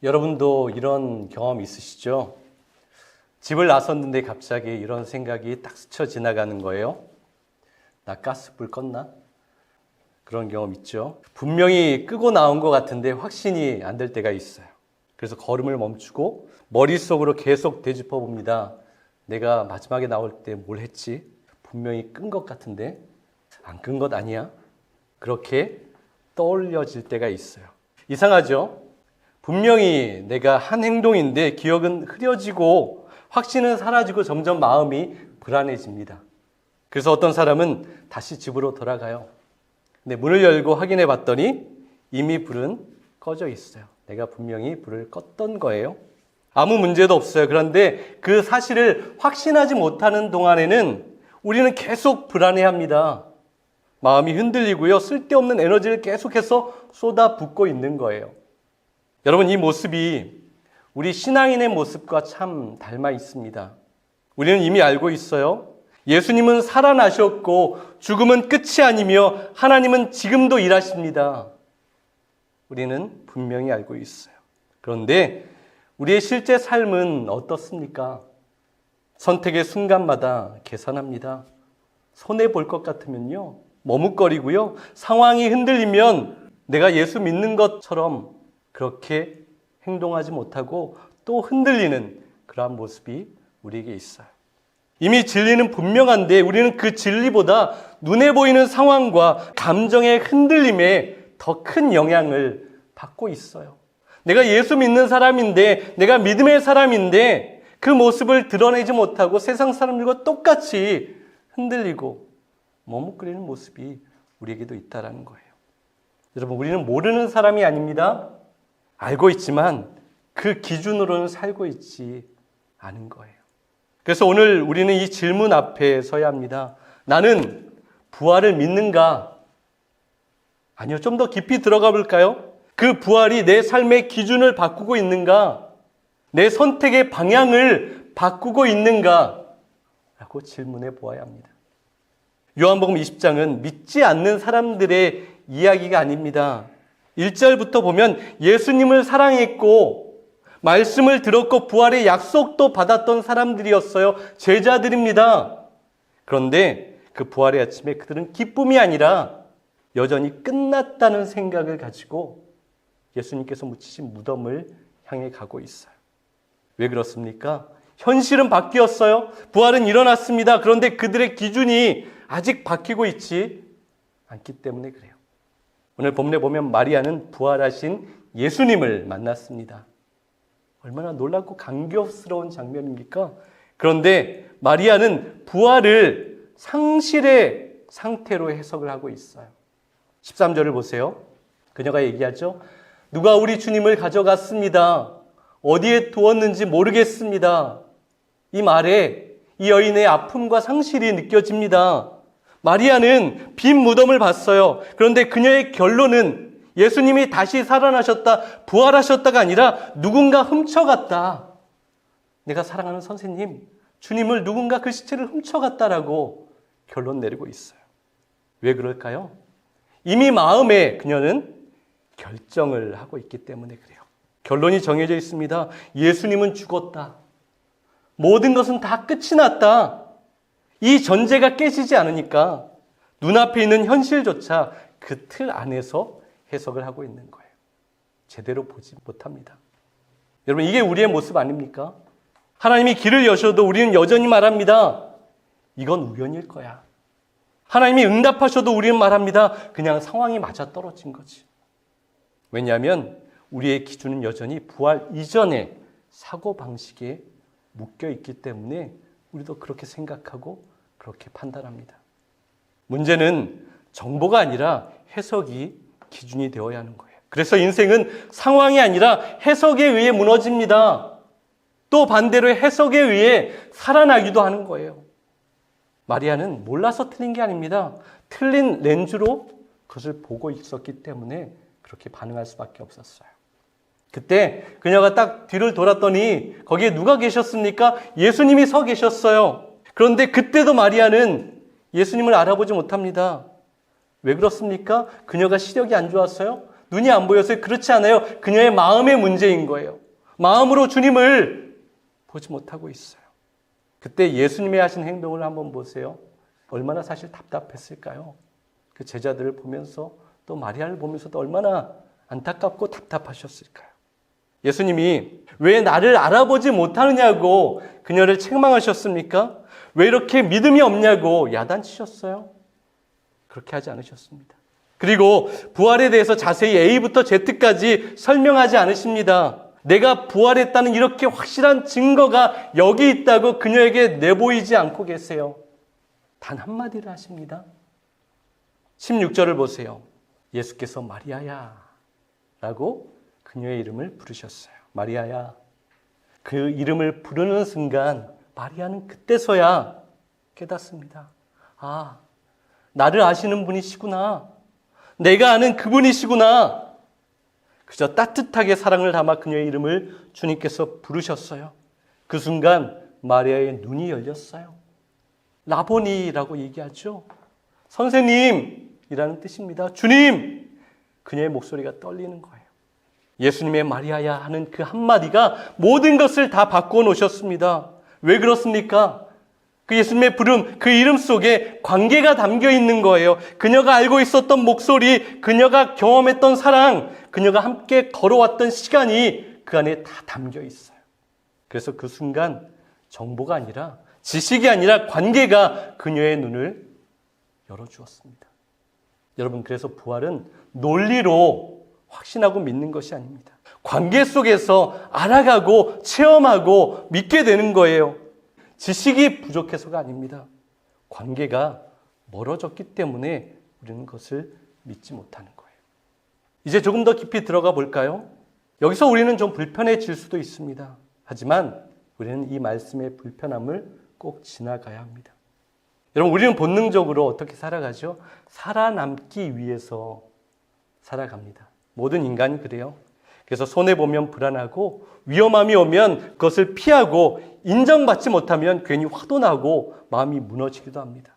여러분도 이런 경험 있으시죠? 집을 나섰는데 갑자기 이런 생각이 딱 스쳐 지나가는 거예요. 나 가스불 껐나? 그런 경험 있죠? 분명히 끄고 나온 것 같은데 확신이 안 될 때가 있어요. 그래서 걸음을 멈추고 머릿속으로 계속 되짚어 봅니다. 내가 마지막에 나올 때 뭘 했지? 분명히 끈 것 같은데 안 끈 것 아니야? 그렇게 떠올려질 때가 있어요. 이상하죠? 분명히 내가 한 행동인데 기억은 흐려지고 확신은 사라지고 점점 마음이 불안해집니다. 그래서 어떤 사람은 다시 집으로 돌아가요. 근데 문을 열고 확인해 봤더니 이미 불은 꺼져 있어요. 내가 분명히 불을 껐던 거예요. 아무 문제도 없어요. 그런데 그 사실을 확신하지 못하는 동안에는 우리는 계속 불안해합니다. 마음이 흔들리고요. 쓸데없는 에너지를 계속해서 쏟아붓고 있는 거예요. 여러분, 이 모습이 우리 신앙인의 모습과 참 닮아 있습니다. 우리는 이미 알고 있어요. 예수님은 살아나셨고 죽음은 끝이 아니며 하나님은 지금도 일하십니다. 우리는 분명히 알고 있어요. 그런데 우리의 실제 삶은 어떻습니까? 선택의 순간마다 계산합니다. 손해볼 것 같으면요, 머뭇거리고요, 상황이 흔들리면 내가 예수 믿는 것처럼 그렇게 행동하지 못하고 또 흔들리는 그러한 모습이 우리에게 있어요. 이미 진리는 분명한데 우리는 그 진리보다 눈에 보이는 상황과 감정의 흔들림에 더 큰 영향을 받고 있어요. 내가 예수 믿는 사람인데, 내가 믿음의 사람인데 그 모습을 드러내지 못하고 세상 사람들과 똑같이 흔들리고 머뭇거리는 모습이 우리에게도 있다는 거예요. 여러분, 우리는 모르는 사람이 아닙니다. 알고 있지만 그 기준으로는 살고 있지 않은 거예요. 그래서 오늘 우리는 이 질문 앞에 서야 합니다. 나는 부활을 믿는가? 아니요, 좀 더 깊이 들어가 볼까요? 그 부활이 내 삶의 기준을 바꾸고 있는가? 내 선택의 방향을 바꾸고 있는가? 라고 질문해 보아야 합니다. 요한복음 20장은 믿지 않는 사람들의 이야기가 아닙니다. 1절부터 보면 예수님을 사랑했고 말씀을 들었고 부활의 약속도 받았던 사람들이었어요. 제자들입니다. 그런데 그 부활의 아침에 그들은 기쁨이 아니라 여전히 끝났다는 생각을 가지고 예수님께서 묻히신 무덤을 향해 가고 있어요. 왜 그렇습니까? 현실은 바뀌었어요. 부활은 일어났습니다. 그런데 그들의 기준이 아직 바뀌고 있지 않기 때문에 그래요. 오늘 본문에 보면 마리아는 부활하신 예수님을 만났습니다. 얼마나 놀랍고 감격스러운 장면입니까? 그런데 마리아는 부활을 상실의 상태로 해석을 하고 있어요. 13절을 보세요. 그녀가 얘기하죠. 누가 우리 주님을 가져갔습니다. 어디에 두었는지 모르겠습니다. 이 말에 이 여인의 아픔과 상실이 느껴집니다. 마리아는 빈 무덤을 봤어요. 그런데 그녀의 결론은 예수님이 다시 살아나셨다, 부활하셨다가 아니라 누군가 훔쳐갔다. 내가 사랑하는 선생님, 주님을 누군가 그 시체를 훔쳐갔다라고 결론 내리고 있어요. 왜 그럴까요? 이미 마음에 그녀는 결정을 하고 있기 때문에 그래요. 결론이 정해져 있습니다. 예수님은 죽었다. 모든 것은 다 끝이 났다. 이 전제가 깨지지 않으니까 눈앞에 있는 현실조차 그 틀 안에서 해석을 하고 있는 거예요. 제대로 보지 못합니다. 여러분, 이게 우리의 모습 아닙니까? 하나님이 길을 여셔도 우리는 여전히 말합니다. 이건 우연일 거야. 하나님이 응답하셔도 우리는 말합니다. 그냥 상황이 맞아떨어진 거지. 왜냐하면 우리의 기준은 여전히 부활 이전의 사고방식에 묶여있기 때문에 우리도 그렇게 생각하고 그렇게 판단합니다. 문제는 정보가 아니라 해석이 기준이 되어야 하는 거예요. 그래서 인생은 상황이 아니라 해석에 의해 무너집니다. 또 반대로 해석에 의해 살아나기도 하는 거예요. 마리아는 몰라서 틀린 게 아닙니다. 틀린 렌즈로 그것을 보고 있었기 때문에 그렇게 반응할 수밖에 없었어요. 그때 그녀가 딱 뒤를 돌았더니 거기에 누가 계셨습니까? 예수님이 서 계셨어요. 그런데 그때도 마리아는 예수님을 알아보지 못합니다. 왜 그렇습니까? 그녀가 시력이 안 좋았어요? 눈이 안 보여서 그렇지 않아요. 그녀의 마음의 문제인 거예요. 마음으로 주님을 보지 못하고 있어요. 그때 예수님이 하신 행동을 한번 보세요. 얼마나 사실 답답했을까요? 그 제자들을 보면서 또 마리아를 보면서도 얼마나 안타깝고 답답하셨을까요? 예수님이 왜 나를 알아보지 못하느냐고 그녀를 책망하셨습니까? 왜 이렇게 믿음이 없냐고 야단치셨어요? 그렇게 하지 않으셨습니다. 그리고 부활에 대해서 자세히 A부터 Z까지 설명하지 않으십니다. 내가 부활했다는 이렇게 확실한 증거가 여기 있다고 그녀에게 내보이지 않고 계세요. 단 한마디를 하십니다. 16절을 보세요. 예수께서 마리아야 라고 그녀의 이름을 부르셨어요. 마리아야. 그 이름을 부르는 순간 마리아는 그때서야 깨닫습니다. 아, 나를 아시는 분이시구나. 내가 아는 그분이시구나. 그저 따뜻하게 사랑을 담아 그녀의 이름을 주님께서 부르셨어요. 그 순간 마리아의 눈이 열렸어요. 라보니라고 얘기하죠. 선생님이라는 뜻입니다. 주님! 그녀의 목소리가 떨리는 거예요. 예수님의 마리아야 하는 그 한마디가 모든 것을 다 바꾸어 놓으셨습니다. 왜 그렇습니까? 그 예수님의 부름, 그 이름 속에 관계가 담겨 있는 거예요. 그녀가 알고 있었던 목소리, 그녀가 경험했던 사랑, 그녀가 함께 걸어왔던 시간이 그 안에 다 담겨 있어요. 그래서 그 순간 정보가 아니라, 지식이 아니라 관계가 그녀의 눈을 열어주었습니다. 여러분, 그래서 부활은 논리로 확신하고 믿는 것이 아닙니다. 관계 속에서 알아가고 체험하고 믿게 되는 거예요. 지식이 부족해서가 아닙니다. 관계가 멀어졌기 때문에 우리는 그것을 믿지 못하는 거예요. 이제 조금 더 깊이 들어가 볼까요? 여기서 우리는 좀 불편해질 수도 있습니다. 하지만 우리는 이 말씀의 불편함을 꼭 지나가야 합니다. 여러분, 우리는 본능적으로 어떻게 살아가죠? 살아남기 위해서 살아갑니다. 모든 인간이 그래요. 그래서 손해보면 불안하고 위험함이 오면 그것을 피하고 인정받지 못하면 괜히 화도 나고 마음이 무너지기도 합니다.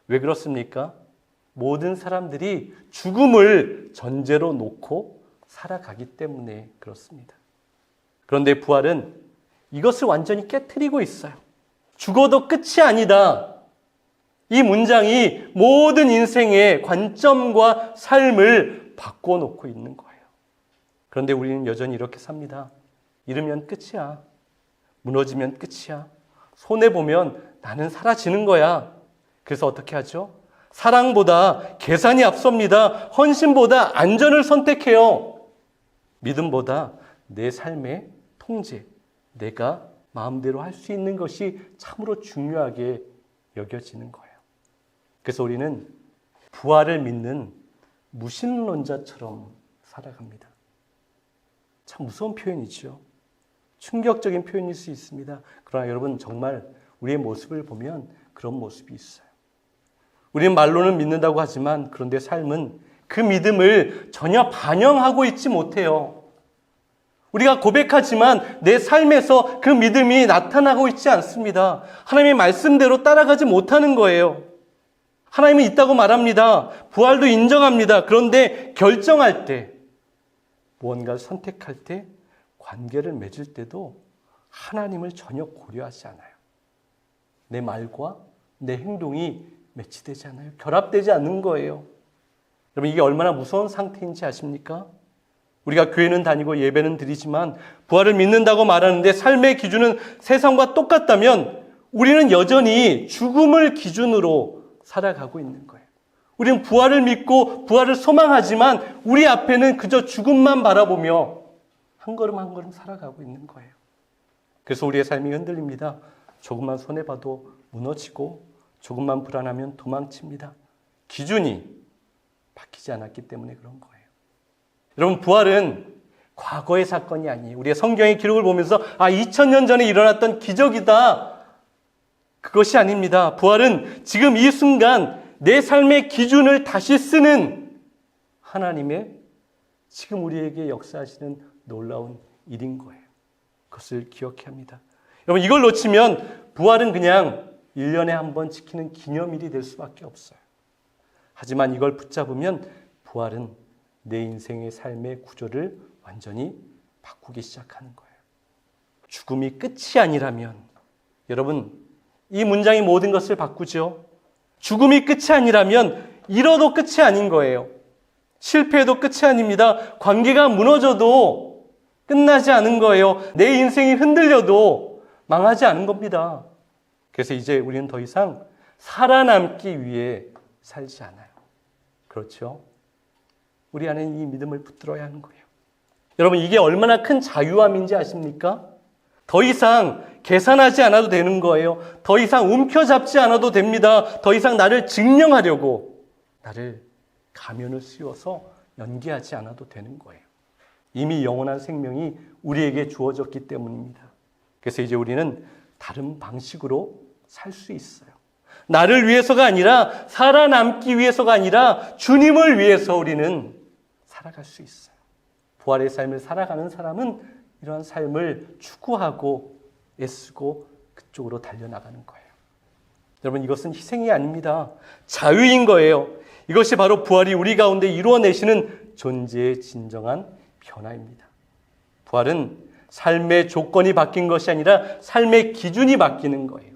왜 그렇습니까? 모든 사람들이 죽음을 전제로 놓고 살아가기 때문에 그렇습니다. 그런데 부활은 이것을 완전히 깨트리고 있어요. 죽어도 끝이 아니다. 이 문장이 모든 인생의 관점과 삶을 바꿔 놓고 있는 거예요. 그런데 우리는 여전히 이렇게 삽니다. 잃으면 끝이야. 무너지면 끝이야. 손해보면 나는 사라지는 거야. 그래서 어떻게 하죠? 사랑보다 계산이 앞섭니다. 헌신보다 안전을 선택해요. 믿음보다 내 삶의 통제, 내가 마음대로 할 수 있는 것이 참으로 중요하게 여겨지는 거예요. 그래서 우리는 부활을 믿는 무신론자처럼 살아갑니다. 참 무서운 표현이죠. 충격적인 표현일 수 있습니다. 그러나 여러분, 정말 우리의 모습을 보면 그런 모습이 있어요. 우리는 말로는 믿는다고 하지만 그런데 삶은 그 믿음을 전혀 반영하고 있지 못해요. 우리가 고백하지만 내 삶에서 그 믿음이 나타나고 있지 않습니다. 하나님의 말씀대로 따라가지 못하는 거예요. 하나님은 있다고 말합니다. 부활도 인정합니다. 그런데 결정할 때, 무언가를 선택할 때, 관계를 맺을 때도 하나님을 전혀 고려하지 않아요. 내 말과 내 행동이 매치되지 않아요. 결합되지 않는 거예요. 여러분, 이게 얼마나 무서운 상태인지 아십니까? 우리가 교회는 다니고 예배는 드리지만 부활을 믿는다고 말하는데 삶의 기준은 세상과 똑같다면 우리는 여전히 죽음을 기준으로 살아가고 있는 거예요. 우리는 부활을 믿고 부활을 소망하지만 우리 앞에는 그저 죽음만 바라보며 한 걸음 한 걸음 살아가고 있는 거예요. 그래서 우리의 삶이 흔들립니다. 조금만 손해봐도 무너지고 조금만 불안하면 도망칩니다. 기준이 바뀌지 않았기 때문에 그런 거예요. 여러분, 부활은 과거의 사건이 아니에요. 우리의 성경의 기록을 보면서 2000년 전에 일어났던 기적이다. 그것이 아닙니다. 부활은 지금 이 순간 내 삶의 기준을 다시 쓰는 하나님의 지금 우리에게 역사하시는 놀라운 일인 거예요. 그것을 기억해야 합니다. 여러분, 이걸 놓치면 부활은 그냥 1년에 한 번 지키는 기념일이 될 수밖에 없어요. 하지만 이걸 붙잡으면 부활은 내 인생의 삶의 구조를 완전히 바꾸기 시작하는 거예요. 죽음이 끝이 아니라면, 여러분, 이 문장이 모든 것을 바꾸죠. 죽음이 끝이 아니라면 잃어도 끝이 아닌 거예요. 실패해도 끝이 아닙니다. 관계가 무너져도 끝나지 않은 거예요. 내 인생이 흔들려도 망하지 않은 겁니다. 그래서 이제 우리는 더 이상 살아남기 위해 살지 않아요. 그렇죠? 우리 안에 이 믿음을 붙들어야 하는 거예요. 여러분, 이게 얼마나 큰 자유함인지 아십니까? 더 이상 계산하지 않아도 되는 거예요. 더 이상 움켜잡지 않아도 됩니다. 더 이상 나를 증명하려고 나를 가면을 씌워서 연기하지 않아도 되는 거예요. 이미 영원한 생명이 우리에게 주어졌기 때문입니다. 그래서 이제 우리는 다른 방식으로 살 수 있어요. 나를 위해서가 아니라, 살아남기 위해서가 아니라 주님을 위해서 우리는 살아갈 수 있어요. 부활의 삶을 살아가는 사람은 이러한 삶을 추구하고 애쓰고 그쪽으로 달려나가는 거예요. 여러분, 이것은 희생이 아닙니다. 자유인 거예요. 이것이 바로 부활이 우리 가운데 이루어내시는 존재의 진정한 변화입니다. 부활은 삶의 조건이 바뀐 것이 아니라 삶의 기준이 바뀌는 거예요.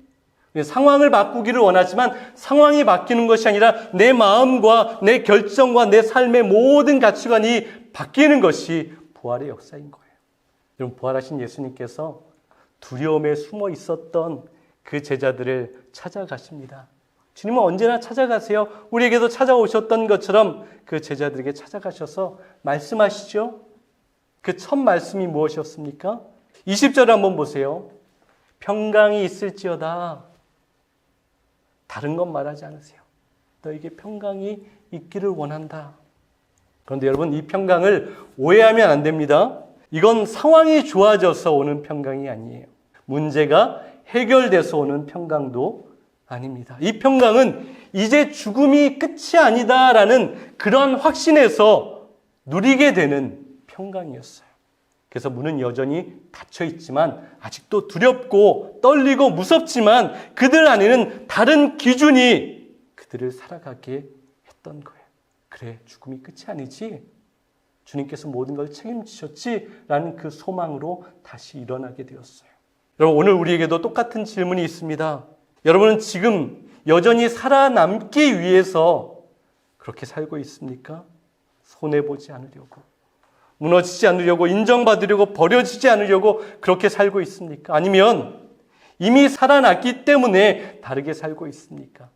상황을 바꾸기를 원하지만 상황이 바뀌는 것이 아니라 내 마음과 내 결정과 내 삶의 모든 가치관이 바뀌는 것이 부활의 역사인 거예요. 여러분, 부활하신 예수님께서 두려움에 숨어 있었던 그 제자들을 찾아가십니다. 주님은 언제나 찾아가세요. 우리에게도 찾아오셨던 것처럼 그 제자들에게 찾아가셔서 말씀하시죠. 그 첫 말씀이 무엇이었습니까? 20절을 한번 보세요. 평강이 있을지어다. 다른 건 말하지 않으세요. 너에게 평강이 있기를 원한다. 그런데 여러분, 이 평강을 오해하면 안 됩니다. 이건 상황이 좋아져서 오는 평강이 아니에요. 문제가 해결돼서 오는 평강도 아닙니다. 이 평강은 이제 죽음이 끝이 아니다라는 그런 확신에서 누리게 되는 평강이었어요. 그래서 문은 여전히 닫혀 있지만 아직도 두렵고 떨리고 무섭지만 그들 안에는 다른 기준이 그들을 살아가게 했던 거예요. 그래, 죽음이 끝이 아니지. 주님께서 모든 걸 책임지셨지라는 그 소망으로 다시 일어나게 되었어요. 여러분, 오늘 우리에게도 똑같은 질문이 있습니다. 여러분은 지금 여전히 살아남기 위해서 그렇게 살고 있습니까? 손해보지 않으려고, 무너지지 않으려고, 인정받으려고, 버려지지 않으려고 그렇게 살고 있습니까? 아니면 이미 살아났기 때문에 다르게 살고 있습니까?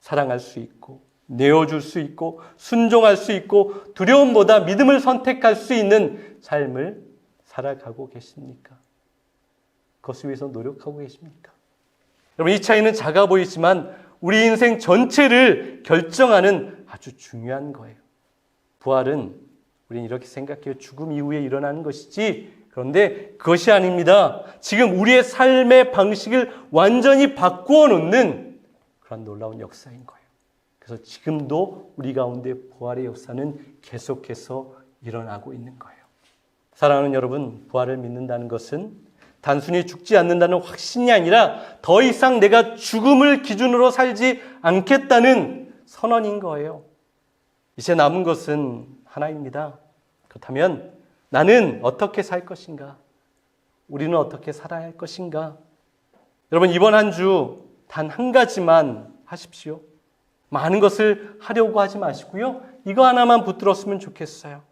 사랑할 수 있고, 내어줄 수 있고, 순종할 수 있고, 두려움보다 믿음을 선택할 수 있는 삶을 살아가고 계십니까? 그것을 위해서 노력하고 계십니까? 여러분, 이 차이는 작아 보이지만 우리 인생 전체를 결정하는 아주 중요한 거예요. 부활은 우리는 이렇게 생각해요. 죽음 이후에 일어나는 것이지. 그런데 그것이 아닙니다. 지금 우리의 삶의 방식을 완전히 바꾸어 놓는 그런 놀라운 역사인 거예요. 그래서 지금도 우리 가운데 부활의 역사는 계속해서 일어나고 있는 거예요. 사랑하는 여러분, 부활을 믿는다는 것은 단순히 죽지 않는다는 확신이 아니라 더 이상 내가 죽음을 기준으로 살지 않겠다는 선언인 거예요. 이제 남은 것은 하나입니다. 그렇다면 나는 어떻게 살 것인가? 우리는 어떻게 살아야 할 것인가? 여러분, 이번 한 주 단 한 가지만 하십시오. 많은 것을 하려고 하지 마시고요. 이거 하나만 붙들었으면 좋겠어요.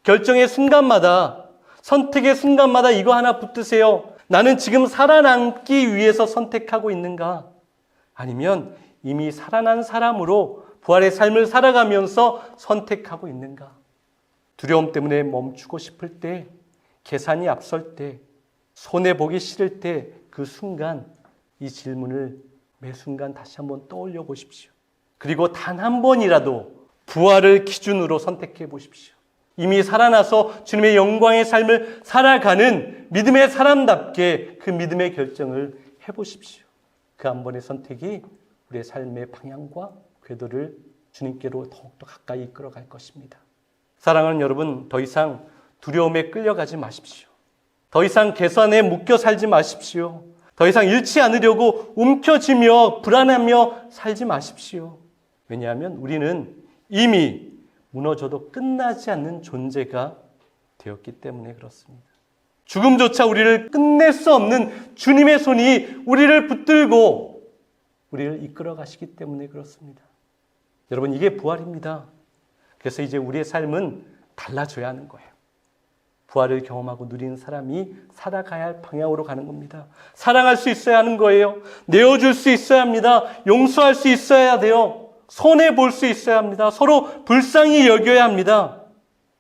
결정의 순간마다, 선택의 순간마다 이거 하나 붙드세요. 나는 지금 살아남기 위해서 선택하고 있는가? 아니면 이미 살아난 사람으로 부활의 삶을 살아가면서 선택하고 있는가? 두려움 때문에 멈추고 싶을 때, 계산이 앞설 때, 손해보기 싫을 때 그 순간 이 질문을 매 순간 다시 한번 떠올려 보십시오. 그리고 단 한 번이라도 부활을 기준으로 선택해 보십시오. 이미 살아나서 주님의 영광의 삶을 살아가는 믿음의 사람답게 그 믿음의 결정을 해보십시오. 그 한 번의 선택이 우리의 삶의 방향과 궤도를 주님께로 더욱더 가까이 이끌어갈 것입니다. 사랑하는 여러분, 더 이상 두려움에 끌려가지 마십시오. 더 이상 계산에 묶여 살지 마십시오. 더 이상 잃지 않으려고 움켜쥐며 불안하며 살지 마십시오. 왜냐하면 우리는 이미 무너져도 끝나지 않는 존재가 되었기 때문에 그렇습니다. 죽음조차 우리를 끝낼 수 없는 주님의 손이 우리를 붙들고 우리를 이끌어 가시기 때문에 그렇습니다. 여러분, 이게 부활입니다. 그래서 이제 우리의 삶은 달라져야 하는 거예요. 부활을 경험하고 누리는 사람이 살아가야 할 방향으로 가는 겁니다. 사랑할 수 있어야 하는 거예요. 내어줄 수 있어야 합니다. 용서할 수 있어야 돼요. 손해볼 수 있어야 합니다. 서로 불쌍히 여겨야 합니다.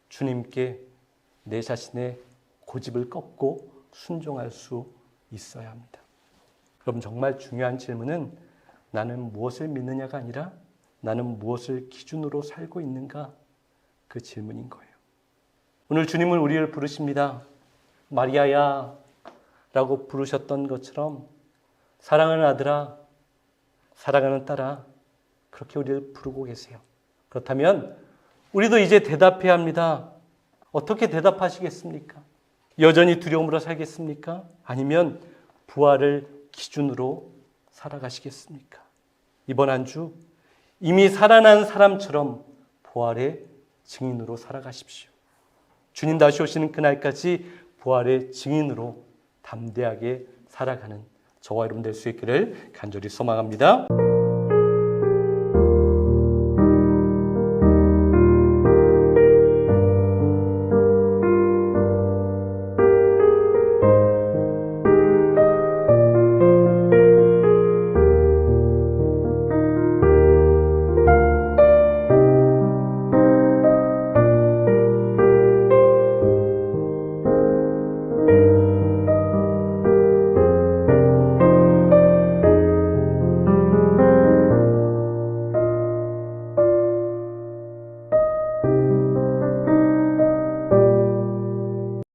주님께 내 자신의 고집을 꺾고 순종할 수 있어야 합니다. 여러분, 정말 중요한 질문은 나는 무엇을 믿느냐가 아니라 나는 무엇을 기준으로 살고 있는가, 그 질문인 거예요. 오늘 주님은 우리를 부르십니다. 마리아야 라고 부르셨던 것처럼 사랑하는 아들아, 사랑하는 딸아, 그렇게 우리를 부르고 계세요. 그렇다면 우리도 이제 대답해야 합니다. 어떻게 대답하시겠습니까? 여전히 두려움으로 살겠습니까? 아니면 부활을 기준으로 살아가시겠습니까? 이번 한 주 이미 살아난 사람처럼 부활의 증인으로 살아가십시오. 주님 다시 오시는 그날까지 부활의 증인으로 담대하게 살아가는 저와 여러분 될 수 있기를 간절히 소망합니다.